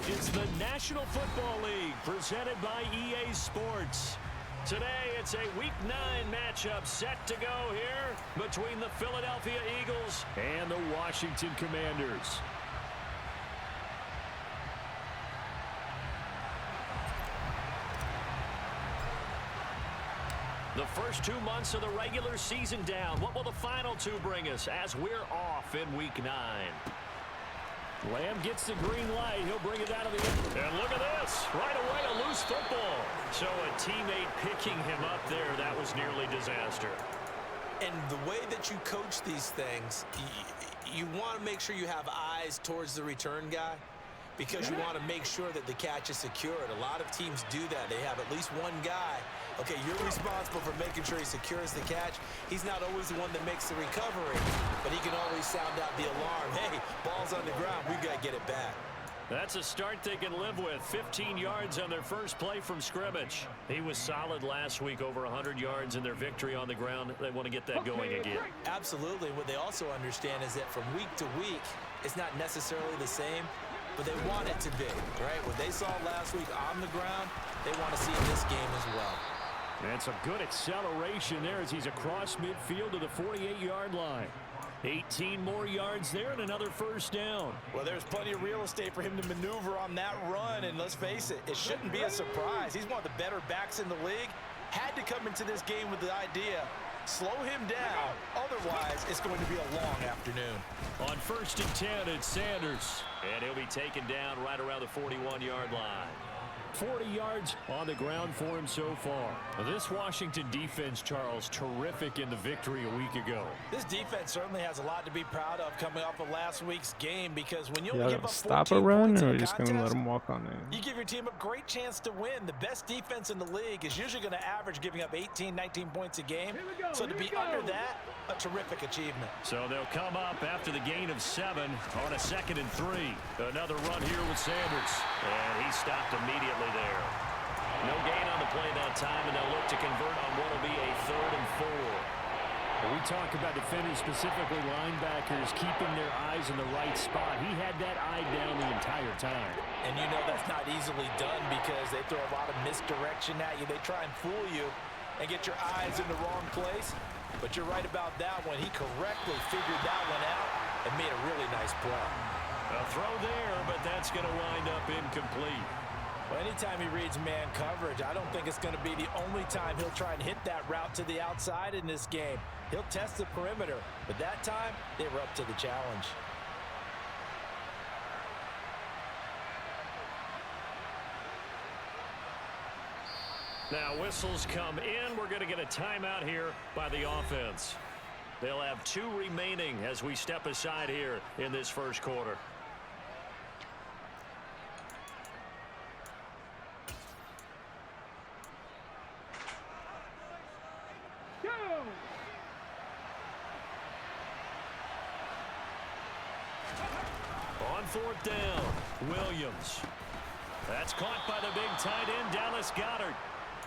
It's the National Football League presented by EA Sports. Today, it's a Week 9 matchup set to go here between the Philadelphia Eagles and the Washington Commanders. The first 2 months of the regular season down. What will the final 2 bring us as we're off in Week 9? Lamb gets the green light. He'll bring it out of the end. And look at this. Right away, a loose football. So a teammate picking him up there, that was nearly disaster. And the way that you coach these things, you want to make sure you have eyes towards the return guy because you want to make sure that the catch is secured. A lot of teams do that. They have at least one guy. Okay, you're responsible for making sure he secures the catch. He's not always the one that makes the recovery, but he can always sound out the alarm. Hey, ball's on the ground. We've got to get it back. That's a start they can live with. 15 yards on their first play from scrimmage. He was solid last week, over 100 yards in their victory on the ground. They want to get that going again. Absolutely. What they also understand is that from week to week, it's not necessarily the same, but they want it to be, right? What they saw last week on the ground, they want to see in this game as well. And some good acceleration there as he's across midfield to the 48-yard line. 18 more yards there and another first down. Well, there's plenty of real estate for him to maneuver on that run, and let's face it, it shouldn't be a surprise. He's one of the better backs in the league. Had to come into this game with the idea, slow him down, otherwise it's going to be a long afternoon. On 1st and 10, it's Sanders, and he'll be taken down right around the 41-yard line. 40 yards on the ground for him so far. This Washington defense, Charles, terrific in the victory a week ago. This defense certainly has a lot to be proud of coming off of last week's game because when you give up stop a run, or are you just going to let them walk on it? You give your team a great chance to win. The best defense in the league is usually going to average giving up 18, 19 points a game. So to be under that, a terrific achievement. So they'll come up after the gain of 7 on a 2nd and 3. Another run here with Sanders. And he stopped immediately there. No gain on the play that time, and they'll look to convert on what will be a 3rd and 4. When we talk about defenders, specifically linebackers, keeping their eyes in the right spot. He had that eye down the entire time. And you know that's not easily done because they throw a lot of misdirection at you. They try and fool you and get your eyes in the wrong place. But you're right about that one. He correctly figured that one out and made a really nice play. A throw there, but that's going to wind up incomplete. Well, anytime he reads man coverage, I don't think it's going to be the only time he'll try and hit that route to the outside in this game. He'll test the perimeter, but that time they were up to the challenge. Now whistles come in. We're going to get a timeout here by the offense. They'll have 2 remaining as we step aside here in this first quarter. On 4th down, Williams. That's caught by the big tight end, Dallas Goedert.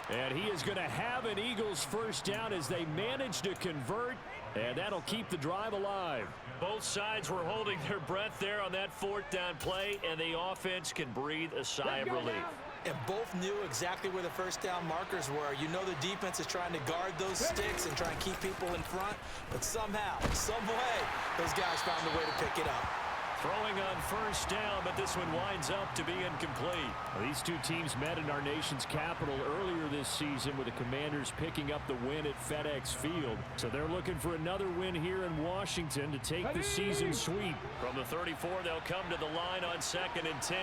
And he is going to have an Eagles first down as they manage to convert, and that'll keep the drive alive. Both sides were holding their breath there on that 4th down play, and the offense can breathe a sigh of relief. And both knew exactly where the first down markers were. You know the defense is trying to guard those sticks and try and keep people in front, but somehow, some way, those guys found a way to pick it up. Throwing on 1st down, but this one winds up to be incomplete. Well, these 2 teams met in our nation's capital earlier this season with the Commanders picking up the win at FedEx Field. So they're looking for another win here in Washington to take the season sweep. From the 34, they'll come to the line on 2nd and 10.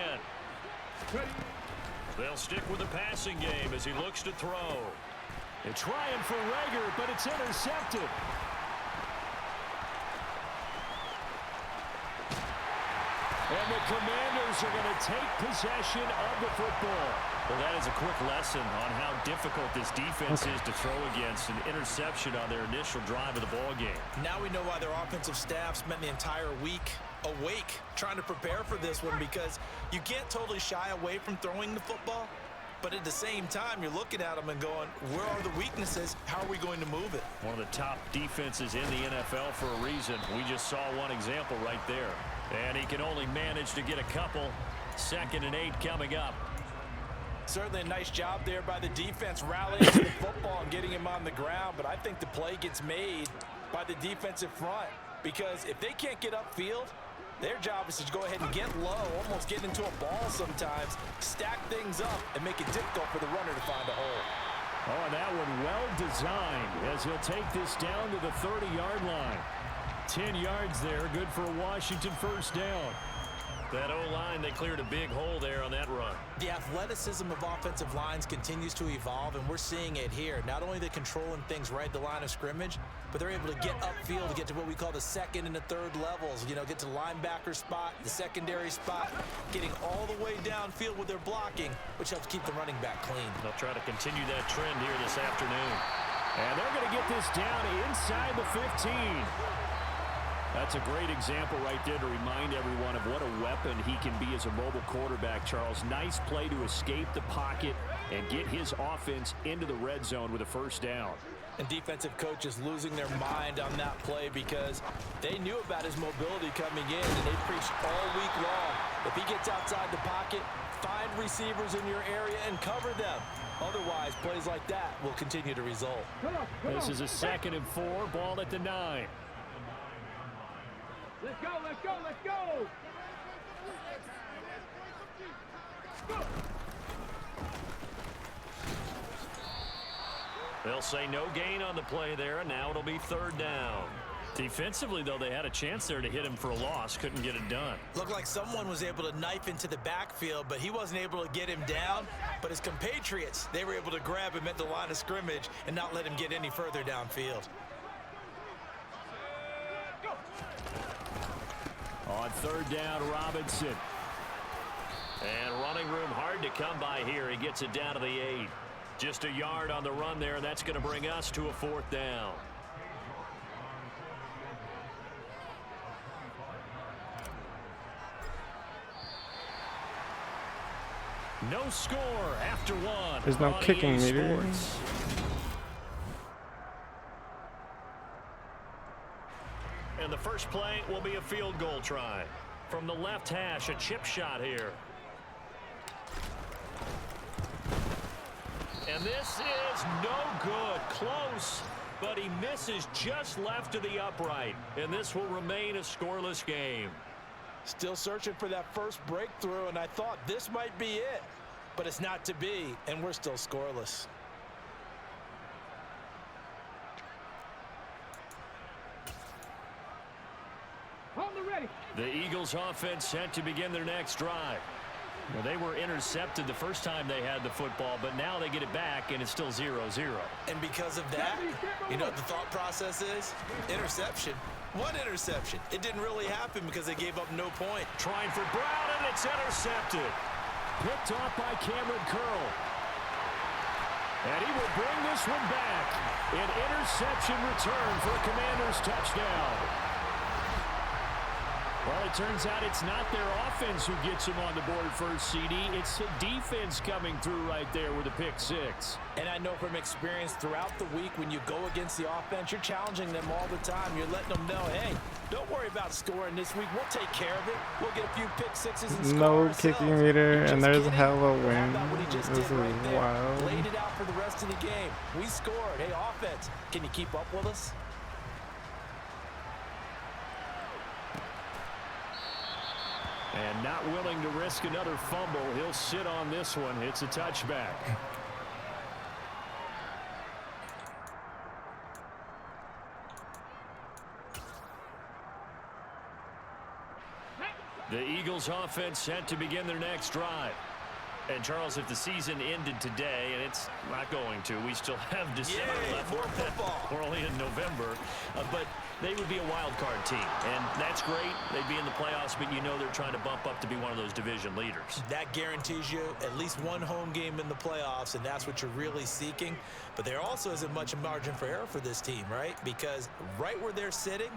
They'll stick with the passing game as he looks to throw. They're trying for Rager, but it's intercepted. And the Commanders are going to take possession of the football. Well, that is a quick lesson on how difficult this defense is to throw against. An interception on their initial drive of the ball game. Now we know why their offensive staff spent the entire week awake trying to prepare for this one, because you can't totally shy away from throwing the football. But at the same time, you're looking at them and going, where are the weaknesses? How are we going to move it? One of the top defenses in the NFL for a reason. We just saw one example right there. And he can only manage to get a couple. 2nd and 8 coming up. Certainly a nice job there by the defense rallying to the football and getting him on the ground, but I think the play gets made by the defensive front because if they can't get upfield, their job is to go ahead and get low, almost get into a ball sometimes, stack things up, and make it difficult for the runner to find a hole. Oh, and that one well designed as he'll take this down to the 30-yard line. 10 yards there, good for a Washington first down. That O-line, they cleared a big hole there on that run. The athleticism of offensive lines continues to evolve, and we're seeing it here. Not only are they controlling things right at the line of scrimmage, but they're able to get upfield to get to what we call the 2nd and the 3rd levels. You know, get to the linebacker spot, the secondary spot, getting all the way downfield with their blocking, which helps keep the running back clean. They'll try to continue that trend here this afternoon. And they're going to get this down inside the 15. That's a great example right there to remind everyone of what a weapon he can be as a mobile quarterback, Charles. Nice play to escape the pocket and get his offense into the red zone with a first down. And defensive coaches losing their mind on that play because they knew about his mobility coming in, and they preached all week long. If he gets outside the pocket, find receivers in your area and cover them. Otherwise, plays like that will continue to result. This is a 2nd and 4, ball at the 9. Let's go, let's go, let's go! Go! They'll say no gain on the play there, and now it'll be 3rd down. Defensively, though, they had a chance there to hit him for a loss. Couldn't get it done. Looked like someone was able to knife into the backfield, but he wasn't able to get him down. But his compatriots, they were able to grab him at the line of scrimmage and not let him get any further downfield. On 3rd down, Robinson. And running room hard to come by here. He gets it down to the 8. Just a yard on the run there, and that's going to bring us to a 4th down. No score after 1. There's no kicking meter. And the first play will be a field goal try. From the left hash, a chip shot here. And this is no good. Close, but he misses just left of the upright. And this will remain a scoreless game. Still searching for that first breakthrough, and I thought this might be it. But it's not to be, and we're still scoreless. The Eagles offense set to begin their next drive. Well, they were intercepted the first time they had the football, but now they get it back, and it's still 0-0. And because of that, you know what the thought process is? Interception. One interception. It didn't really happen because they gave up no point. Trying for Brown, and it's intercepted. Picked off by Cameron Curl. And he will bring this one back. An interception return for a Commanders touchdown. Well, it turns out it's not their offense who gets them on the board first, CD. It's the defense coming through right there with a pick 6. And I know from experience throughout the week when you go against the offense, you're challenging them all the time. You're letting them know, hey, don't worry about scoring this week. We'll take care of it. We'll get a few pick 6s and score No ourselves. kicking meter, and there's kidding? hella How wind. about what he just This did right is there? wild. Laid it out for the rest of the game. We scored. Hey, offense, can you keep up with us? And not willing to risk another fumble. He'll sit on this one. It's a touchback. The Eagles offense set to begin their next drive. And, Charles, if the season ended today, and it's not going to, we still have December left. More football. We're only in November. But they would be a wild card team. And that's great. They'd be in the playoffs, but you know they're trying to bump up to be one of those division leaders. That guarantees you at least one home game in the playoffs, and that's what you're really seeking. But there also isn't much margin for error for this team, right? Because right where they're sitting,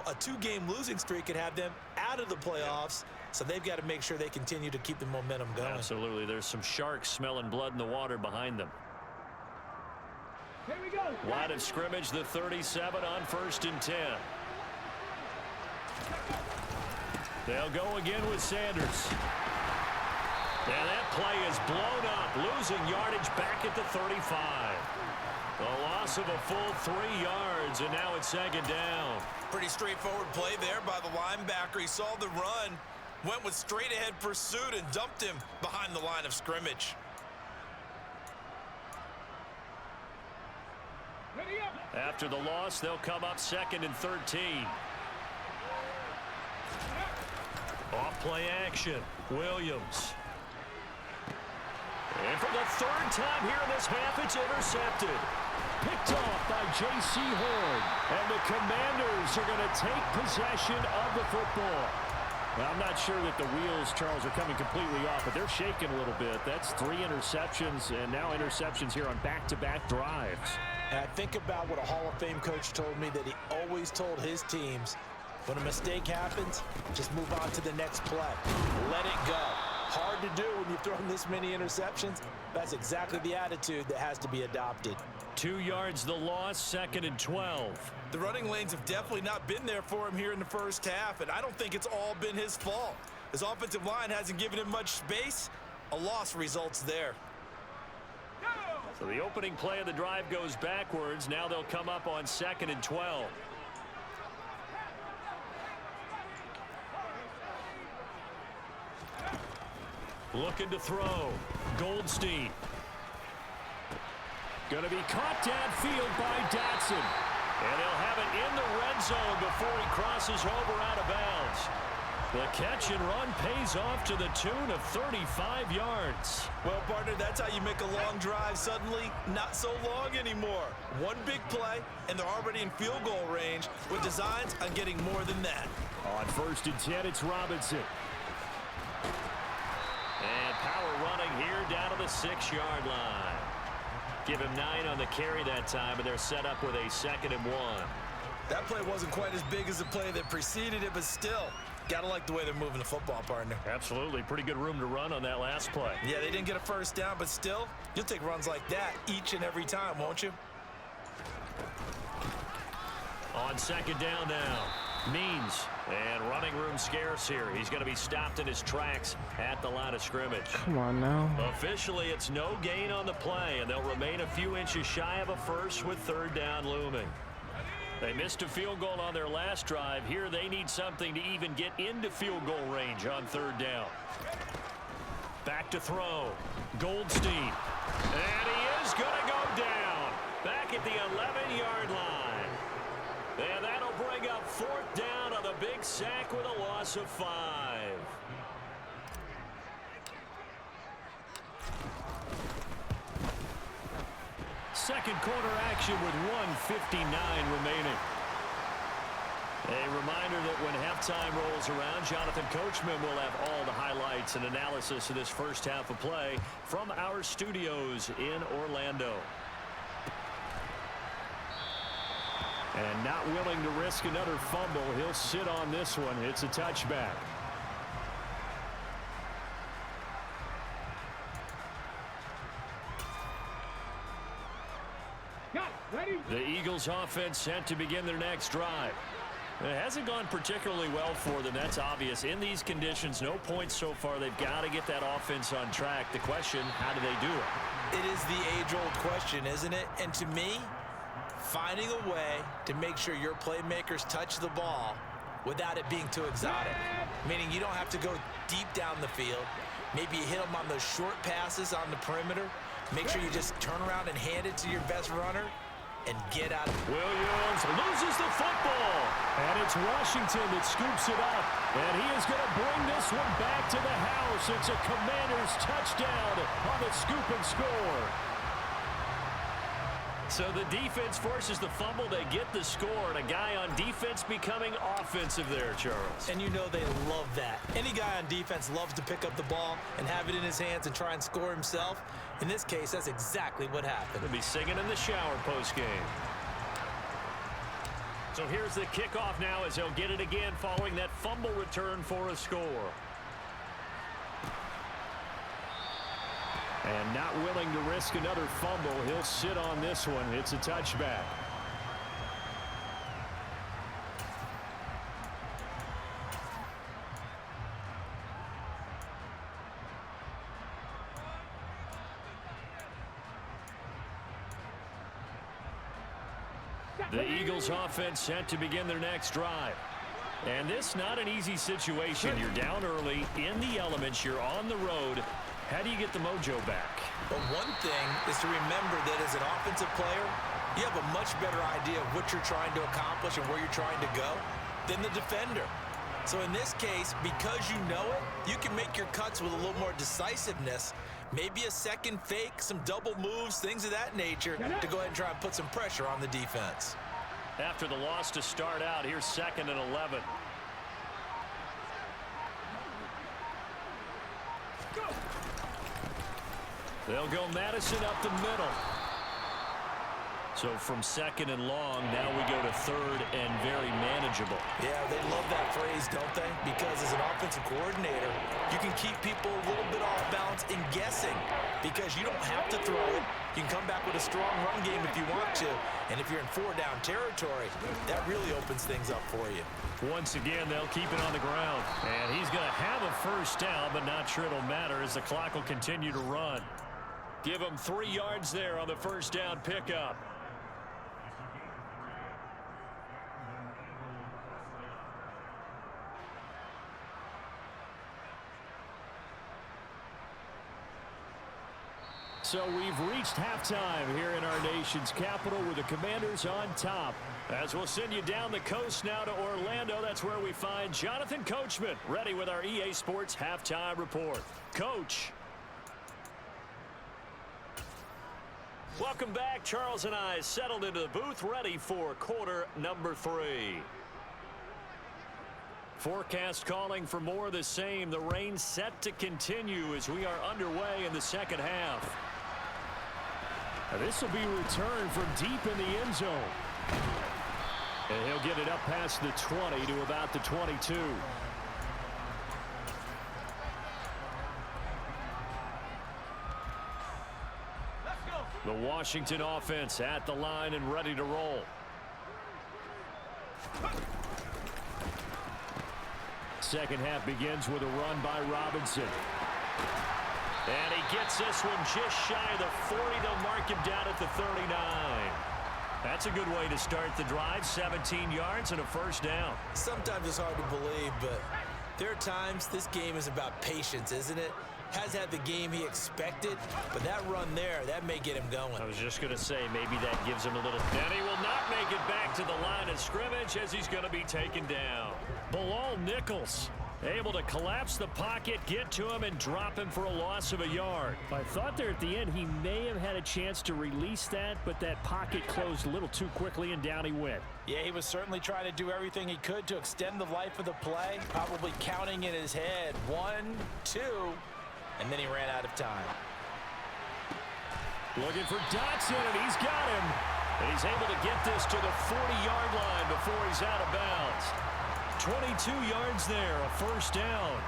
a 2-game losing streak could have them out of the playoffs. So they've got to make sure they continue to keep the momentum going. Absolutely. There's some sharks smelling blood in the water behind them. Here we go. Line of scrimmage, the 37 on 1st and 10. They'll go again with Sanders. And that play is blown up, losing yardage back at the 35. A loss of a full 3 yards, and now it's second down. Pretty straightforward play there by the linebacker. He saw the run, went with straight-ahead pursuit, and dumped him behind the line of scrimmage. Ready up. After the loss, they'll come up 2nd and 13. Off play action, Williams. And for the 3rd time here in this half, it's intercepted. Picked off by J.C. Horn. And the Commanders are going to take possession of the football. Now, I'm not sure that the wheels, Charles, are coming completely off, but they're shaking a little bit. That's 3 interceptions, and now interceptions here on back-to-back drives. And I think about what a Hall of Fame coach told me, that he always told his teams, when a mistake happens, just move on to the next play. Let it go. Hard to do when you've thrown this many interceptions. That's exactly the attitude that has to be adopted. 2 yards the loss, 2nd and 12. The running lanes have definitely not been there for him here in the first half, and I don't think it's all been his fault. His offensive line hasn't given him much space. A loss results there. So the opening play of the drive goes backwards. Now they'll come up on 2nd and 12. Looking to throw. Goldstein. Going to be caught downfield by Dotson. And he'll have it in the red zone before he crosses over out of bounds. The catch and run pays off to the tune of 35 yards. Well, partner, that's how you make a long drive suddenly not so long anymore. One big play, and they're already in field goal range with designs on getting more than that. On 1st and 10, it's Robinson. And power running here down to the 6-yard line. Give him 9 on the carry that time, and they're set up with a 2nd and 1. That play wasn't quite as big as the play that preceded it, but still, gotta like the way they're moving the football, partner. Absolutely. Pretty good room to run on that last play. Yeah, they didn't get a first down, but still, you'll take runs like that each and every time, won't you? On 2nd down now. Means, and running room scarce here. He's going to be stopped in his tracks at the line of scrimmage. Come on now. Officially, it's no gain on the play, and they'll remain a few inches shy of a first with 3rd down looming. They missed a field goal on their last drive. Here they need something to even get into field goal range on 3rd down. Back to throw. Goldstein. And he is going to go down. Back at the 11-yard line. And that'll bring up 4th down on the big sack with a loss of 5. Second quarter action with 1:59 remaining. A reminder that when halftime rolls around, Jonathan Coachman will have all the highlights and analysis of this first half of play from our studios in Orlando. And not willing to risk another fumble, he'll sit on this one. It's a touchback. Got it. Ready? The Eagles offense set to begin their next drive. It hasn't gone particularly well for them. That's obvious. In these conditions, no points so far. They've got to get that offense on track. The question, how do they do it? It is the age-old question, isn't it? And to me, finding a way to make sure your playmakers touch the ball without it being too exotic. Meaning you don't have to go deep down the field. Maybe you hit them on those short passes on the perimeter. Make sure you just turn around and hand it to your best runner and get out. Williams loses the football. And it's Washington that scoops it up. And he is going to bring this one back to the house. It's a Commanders touchdown on the scoop and score. So the defense forces the fumble. They get the score. And a guy on defense becoming offensive there, Charles. And you know they love that. Any guy on defense loves to pick up the ball and have it in his hands and try and score himself. In this case, that's exactly what happened. He'll be singing in the shower post-game. So here's the kickoff now as he'll get it again following that fumble return for a score. And not willing to risk another fumble, he'll sit on this one. It's a touchback. The Eagles offense set to begin their next drive. And this not an easy situation. You're down early, in the elements, you're on the road. How do you get the mojo back? But one thing is to remember that as an offensive player, you have a much better idea of what you're trying to accomplish and where you're trying to go than the defender. So in this case, because you know it, you can make your cuts with a little more decisiveness. Maybe a second fake, some double moves, things of that nature to go ahead and try and put some pressure on the defense. After the loss to start out, here's 2nd and 11. They'll go Madison up the middle. So from 2nd and long, now we go to 3rd and very manageable. Yeah, they love that phrase, don't they? Because as an offensive coordinator, you can keep people a little bit off balance in guessing because you don't have to throw it. You can come back with a strong run game if you want to. And if you're in 4-down territory, that really opens things up for you. Once again, they'll keep it on the ground. And he's going to have a 1st down, but not sure it'll matter as the clock will continue to run. Give him 3 yards there on the 1st down pickup. So we've reached halftime here in our nation's capital with the Commanders on top. As we'll send you down the coast now to Orlando, that's where we find Jonathan Coachman ready with our EA Sports halftime report. Coach. Welcome back. Charles and I settled into the booth ready for quarter number 3. Forecast calling for more of the same. The rain set to continue as we are underway in the 2nd half. This will be returned from deep in the end zone. And he'll get it up past the 20 to about the 22. The Washington offense at the line and ready to roll. Second half begins with a run by Robinson. And he gets this one just shy of the 40. They'll mark him down at the 39. That's a good way to start the drive. 17 yards and a 1st down. Sometimes it's hard to believe, but there are times this game is about patience, isn't it? Has had the game he expected, but that run there, that may get him going. I was just going to say, maybe that gives him a little... And he will not make it back to the line of scrimmage as he's going to be taken down. Bilal Nichols able to collapse the pocket, get to him, and drop him for a loss of a yard. I thought there at the end he may have had a chance to release that, but that pocket closed a little too quickly, and down he went. Yeah, he was certainly trying to do everything he could to extend the life of the play, probably counting in his head 1, 2, and then he ran out of time. Looking for Dotson, and he's got him. And he's able to get this to the 40-yard line before he's out of bounds. 22 yards there, a 1st down.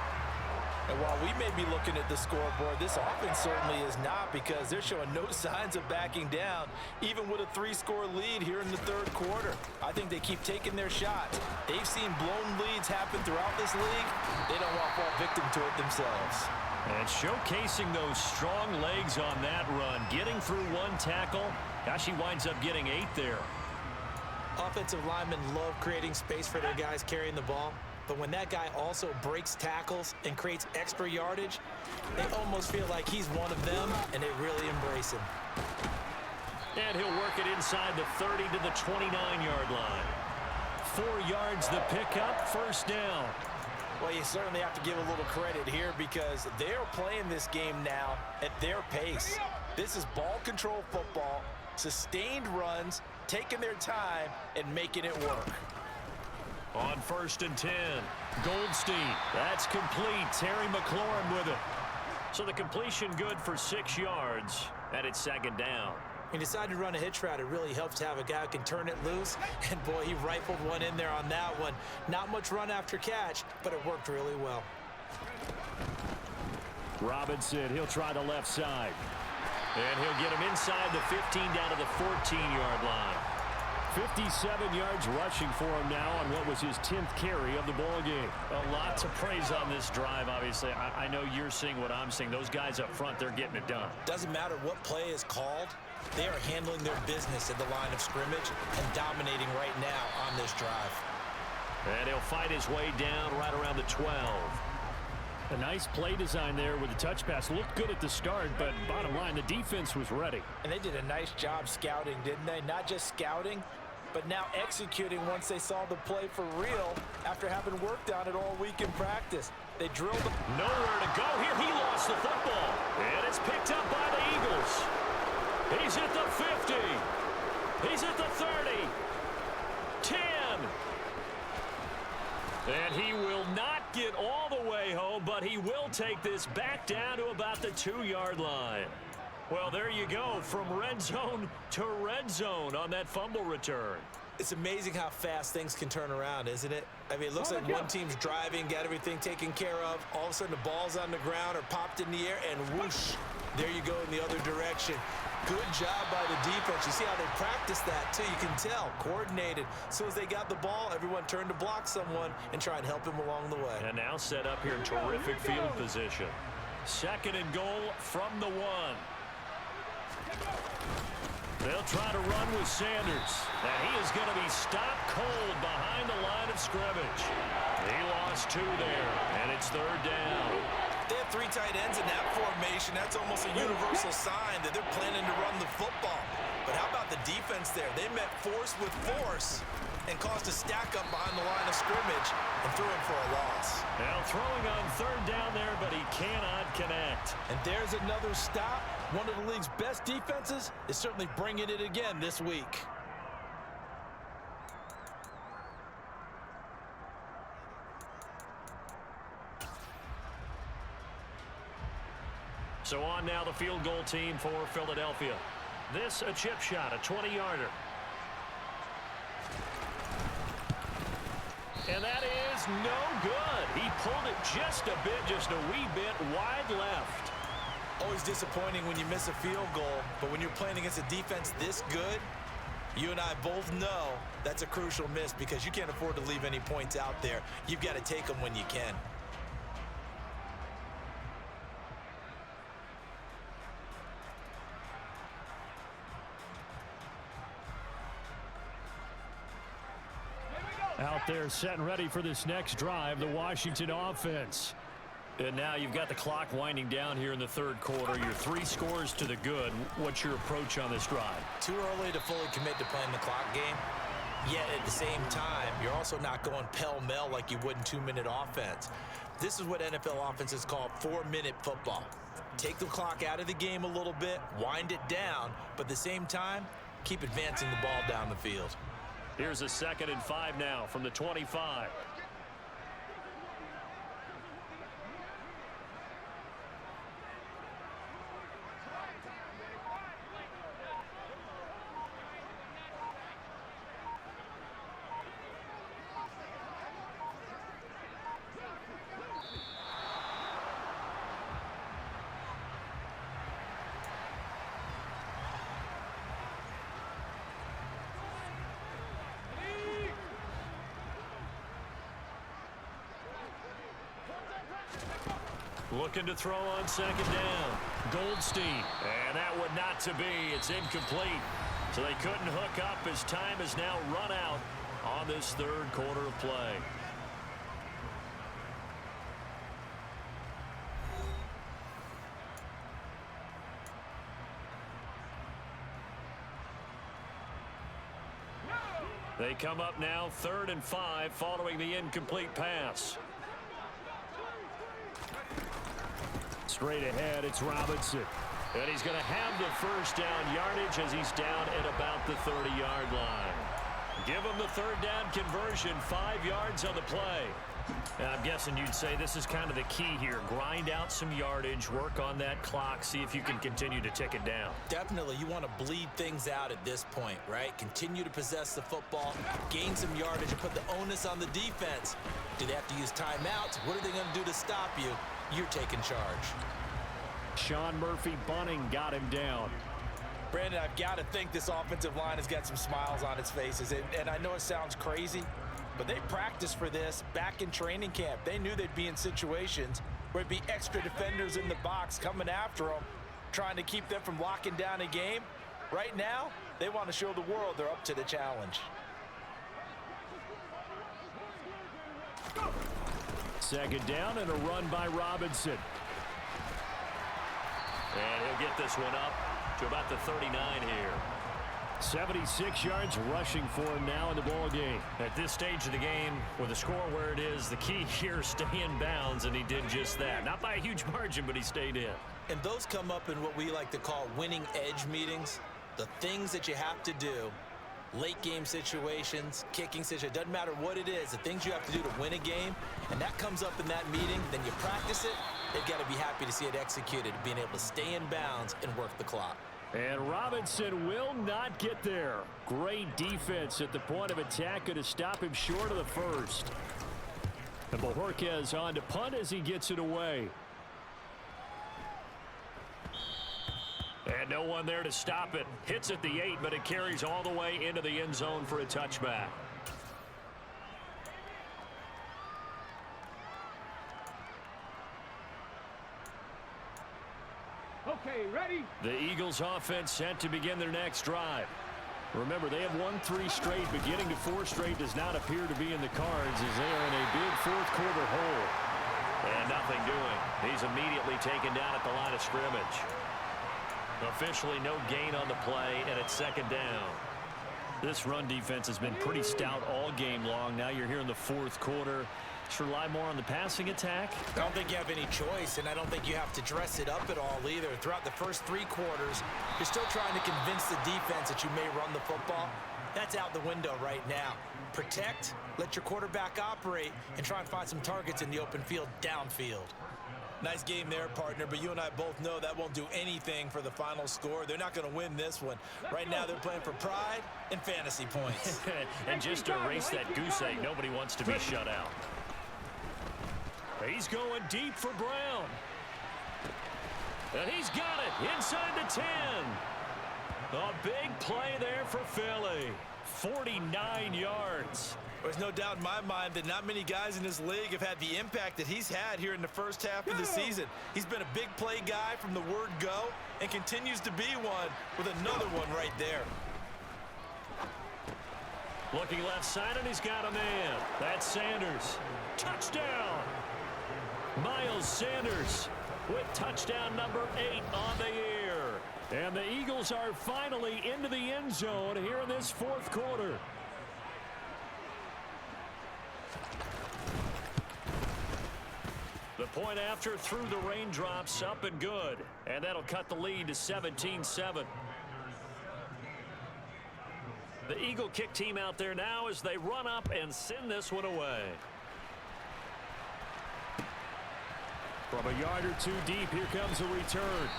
And while we may be looking at the scoreboard, this offense certainly is not, because they're showing no signs of backing down, even with a 3-score lead here in the 3rd quarter. I think they keep taking their shots. They've seen blown leads happen throughout this league. They don't want to fall victim to it themselves. And showcasing those strong legs on that run, getting through 1 tackle. Gosh, he winds up getting 8 there. Offensive linemen love creating space for their guys carrying the ball, but when that guy also breaks tackles and creates extra yardage, they almost feel like he's one of them, and they really embrace him. And he'll work it inside the 30 to the 29-yard line. 4 yards the pickup, 1st down. Well, you certainly have to give a little credit here because they're playing this game now at their pace. This is ball control football, sustained runs, taking their time and making it work. On 1st and 10, Goldstein. That's complete. Terry McLaurin with it. So the completion good for 6 yards, and it's 2nd down. He decided to run a hitch route. It really helps to have a guy who can turn it loose. And, boy, he rifled one in there on that one. Not much run after catch, but it worked really well. Robinson, he'll try the left side. And he'll get him inside the 15 down to the 14-yard line. 57 yards rushing for him now on what was his 10th carry of the ball game. A lot to praise on this drive, obviously. I know you're seeing what I'm seeing. Those guys up front, they're getting it done. Doesn't matter what play is called. They are handling their business at the line of scrimmage and dominating right now on this drive. And he'll fight his way down right around the 12. A nice play design there with the touch pass. Looked good at the start, but bottom line, the defense was ready. And they did a nice job scouting, didn't they? Not just scouting, but now executing once they saw the play for real after having worked on it all week in practice. They drilled it. Nowhere to go here. He lost the football. And it's picked up by the Eagles. He's at the 50. He's at the 30. 10. And he will not get all the way home, but he will take this back down to about the 2-yard line. Well, there you go, from red zone to red zone on that fumble return. It's amazing how fast things can turn around, isn't it? I mean, it looks like one team's driving, got everything taken care of. All of a sudden, the ball's on the ground or popped in the air, and whoosh, there you go in the other direction. Good job by the defense. You see how they practiced that, too. You can tell. Coordinated. As soon as they got the ball, everyone turned to block someone and try and help him along the way. And now set up here in terrific field position. 2nd and goal from the 1. They'll try to run with Sanders. And he is going to be stopped cold behind the line of scrimmage. He lost 2 there, and it's 3rd down. They have 3 tight ends in that formation. That's almost a universal sign that they're planning to run the football. But how about the defense there? They met force with force and caused a stack up behind the line of scrimmage and threw him for a loss. Now throwing on 3rd down there, but he cannot connect. And there's another stop. One of the league's best defenses is certainly bringing it again this week. So on now the field goal team for Philadelphia. This a chip shot, a 20-yarder. And that is no good. He pulled it just a bit, just a wee bit wide left. Always disappointing when you miss a field goal, but when you're playing against a defense this good, you and I both know that's a crucial miss because you can't afford to leave any points out there. You've got to take them when you can. Out there set and ready for this next drive, the Washington offense. And now you've got the clock winding down here in the 3rd quarter. Your 3 scores to the good. What's your approach on this drive? Too early to fully commit to playing the clock game. Yet at the same time, you're also not going pell-mell like you would in 2-minute offense. This is what NFL offenses call 4-minute football. Take the clock out of the game a little bit, wind it down, but at the same time, keep advancing the ball down the field. Here's a 2nd and 5 now from the 25. Looking to throw on 2nd down. Goldstein. And that would not to be. It's incomplete. So they couldn't hook up as time has now run out on this 3rd quarter of play. They come up now 3rd and 5 following the incomplete pass. Straight ahead, it's Robinson. And he's going to have the 1st down yardage as he's down at about the 30-yard line. Give him the 3rd down conversion, 5 yards on the play. And I'm guessing you'd say this is kind of the key here. Grind out some yardage, work on that clock, see if you can continue to tick it down. Definitely, you want to bleed things out at this point, right? Continue to possess the football, gain some yardage, and put the onus on the defense. Do they have to use timeouts? What are they going to do to stop you? You're taking charge. Sean Murphy Bunting got him down. Brandon, I've got to think this offensive line has got some smiles on its faces. And I know it sounds crazy, but they practiced for this back in training camp. They knew they'd be in situations where there'd be extra defenders in the box coming after them, trying to keep them from locking down a game. Right now, they want to show the world they're up to the challenge. Second down and a run by Robinson. And he'll get this one up to about the 39 here. 76 yards rushing for him now in the ball game. At this stage of the game, with the score where it is, the key here is stay in bounds, and he did just that. Not by a huge margin, but he stayed in. And those come up in what we like to call winning edge meetings. The things that you have to do, late game situations, kicking situations, doesn't matter what it is, the things you have to do to win a game, and that comes up in that meeting, then you practice it, they've got to be happy to see it executed, being able to stay in bounds and work the clock. And Robinson will not get there. Great defense at the point of attack, going to stop him short of the first. And Bojorquez on to punt as he gets it away. And no one there to stop it. Hits at the 8, but it carries all the way into the end zone for a touchback. Okay, ready? The Eagles offense set to begin their next drive. Remember, they have won 3 straight, but getting to 4 straight does not appear to be in the cards as they are in a big fourth quarter hole. And nothing doing. He's immediately taken down at the line of scrimmage. Officially no gain on the play, and it's second down. This run defense has been pretty stout all game long. Now you're here in the fourth quarter. Should rely more on the passing attack. I don't think you have any choice, and I don't think you have to dress it up at all either. Throughout the first 3 quarters, you're still trying to convince the defense that you may run the football. That's out the window right now. Protect, let your quarterback operate, and try and find some targets in the open field downfield. Nice game there, partner, but you and I both know that won't do anything for the final score. They're not going to win this one. Right now, they're playing for pride and fantasy points. And just to erase that goose egg, nobody wants to be shut out. He's going deep for Brown. And he's got it inside the 10. A big play there for Philly. 49 yards. There's no doubt in my mind that not many guys in this league have had the impact that he's had here in the first half of the season. He's been a big play guy from the word go and continues to be one with another one right there. Looking left side, and he's got a man. That's Sanders. Touchdown! Miles Sanders with touchdown number 8 on the year. And the Eagles are finally into the end zone here in this fourth quarter. The point after through the raindrops, up and good. And that'll cut the lead to 17-7. The Eagle kick team out there now as they run up and send this one away. From a yard or 2 deep, here comes a return.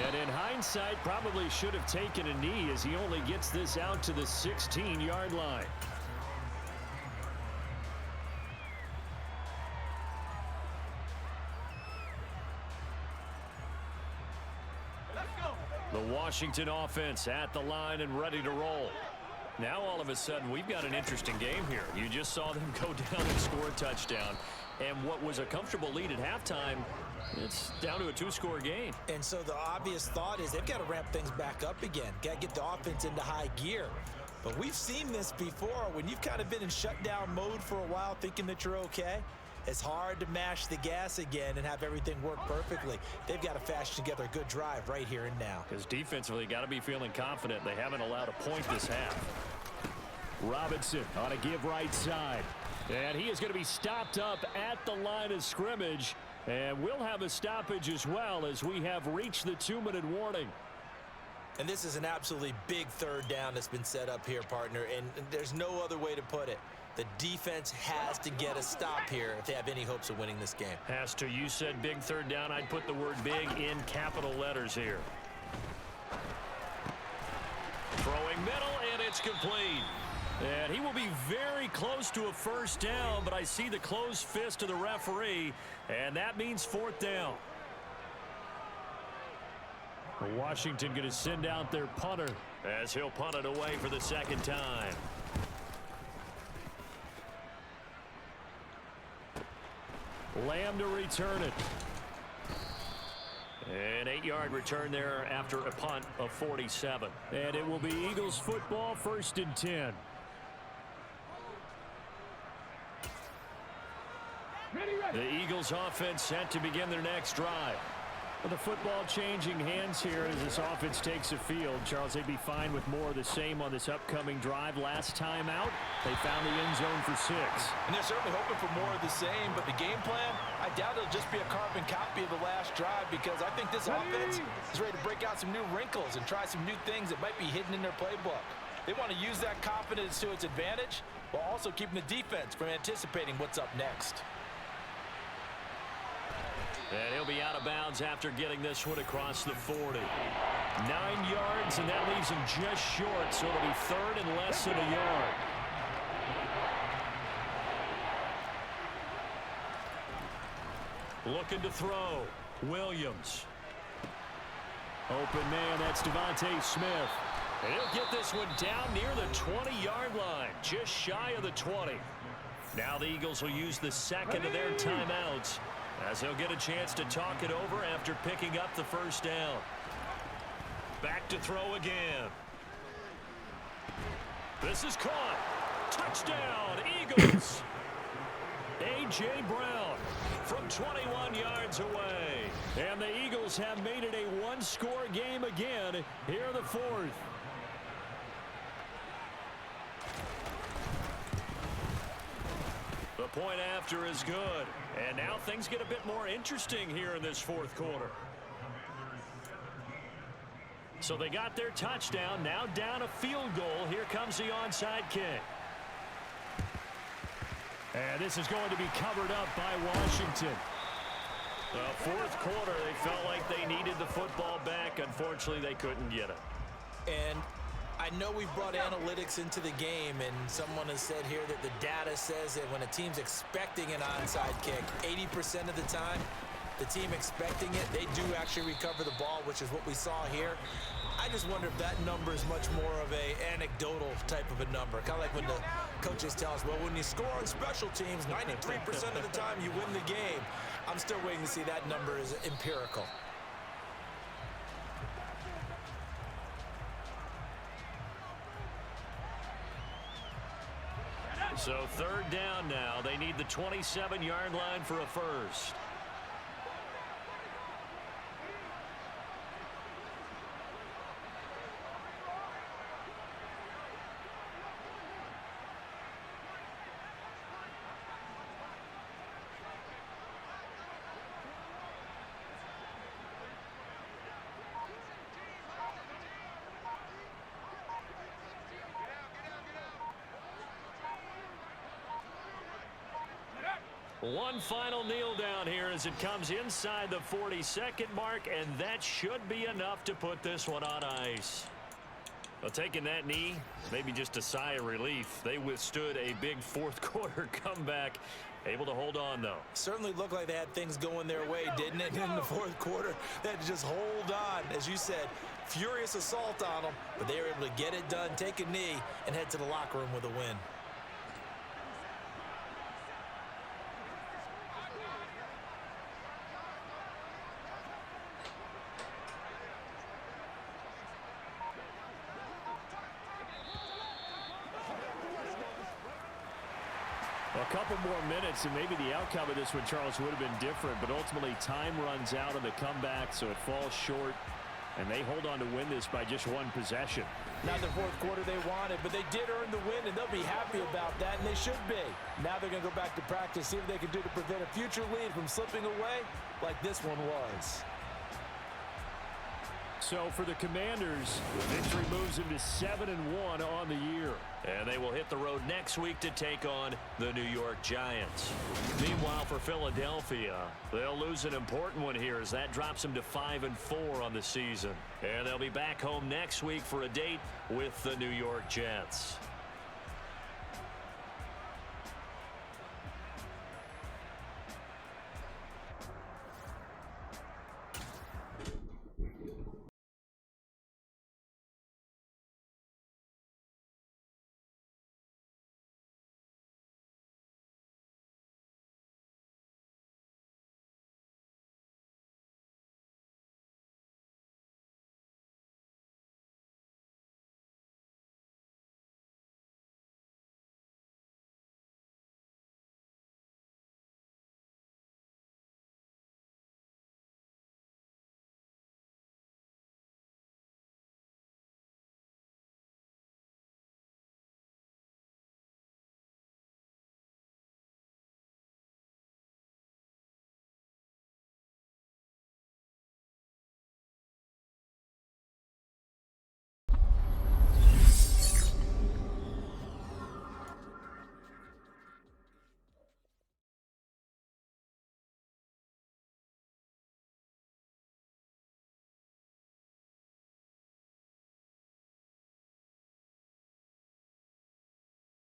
And in hindsight, probably should have taken a knee as he only gets this out to the 16-yard line. The Washington offense at the line and ready to roll. Now all of a sudden we've got an interesting game here. You just saw them go down and score a touchdown. And what was a comfortable lead at halftime, it's down to a 2-score game. And so the obvious thought is they've got to ramp things back up again. Got to get the offense into high gear. But we've seen this before. When you've kind of been in shutdown mode for a while thinking that you're okay, it's hard to mash the gas again and have everything work perfectly. They've got to fashion together a good drive right here and now. Because defensively, got to be feeling confident. They haven't allowed a point this half. Robinson on a give right side. And he is going to be stopped up at the line of scrimmage. And we'll have a stoppage as well as we have reached the 2-minute warning. And this is an absolutely big third down that's been set up here, partner. And there's no other way to put it. The defense has to get a stop here if they have any hopes of winning this game. Has to. You said big third down. I'd put the word big in capital letters here. Throwing middle, and it's complete. And he will be very close to a first down, but I see the closed fist of the referee, and that means fourth down. Washington going to send out their punter as he'll punt it away for the second time. Lamb to return it. An 8-yard return there after a punt of 47. And it will be Eagles football, 1st and 10. The Eagles offense set to begin their next drive. With the football changing hands here as this offense takes the field. Charles, they'd be fine with more of the same on this upcoming drive. Last time out, they found the end zone for 6. And they're certainly hoping for more of the same, but the game plan, I doubt it'll just be a carbon copy of the last drive, because I think this offense is ready to break out some new wrinkles and try some new things that might be hidden in their playbook. They want to use that confidence to its advantage while also keeping the defense from anticipating what's up next. And he'll be out of bounds after getting this one across the 40. 9 yards, and that leaves him just short, so it'll be 3rd and less than a yard. Looking to throw. Williams. Open man, that's Devontae Smith. And he'll get this one down near the 20-yard line, just shy of the 20. Now the Eagles will use the second of their timeouts, as he'll get a chance to talk it over after picking up the 1st down. Back to throw again. This is caught. Touchdown, Eagles. A.J. Brown from 21 yards away. And the Eagles have made it a one-score game again here in the 4th. The point after is good. And now things get a bit more interesting here in this 4th quarter. So they got their touchdown, now down a field goal. Here comes the onside kick. And this is going to be covered up by Washington. The 4th quarter, they felt like they needed the football back. Unfortunately, they couldn't get it. And I know we've brought analytics into the game, and someone has said here that the data says that when a team's expecting an onside kick, 80% of the time, the team expecting it, they do actually recover the ball, which is what we saw here. I just wonder if that number is much more of a anecdotal type of a number. Kind of like when the coaches tell us, well, when you score on special teams, 93% of the time you win the game. I'm still waiting to see that number is empirical. So 3rd down now. They need the 27-yard line for a first. One final kneel down here as it comes inside the 40-second mark, and that should be enough to put this one on ice. Well, taking that knee, maybe just a sigh of relief. They withstood a big 4th quarter comeback, able to hold on, though. Certainly looked like they had things going their way, didn't it? In the 4th quarter, they had to just hold on. As you said, furious assault on them, but they were able to get it done, take a knee, and head to the locker room with a win. A couple more minutes, and maybe the outcome of this one, Charles, would have been different, but ultimately time runs out on the comeback, so it falls short, and they hold on to win this by just one possession. Not the 4th quarter they wanted, but they did earn the win, and they'll be happy about that, and they should be. Now they're going to go back to practice, see what they can do to prevent a future lead from slipping away like this one was. So for the Commanders, the victory moves them to 7-1 on the year. And they will hit the road next week to take on the New York Giants. Meanwhile, for Philadelphia, they'll lose an important one here as that drops them to 5-4 on the season. And they'll be back home next week for a date with the New York Jets.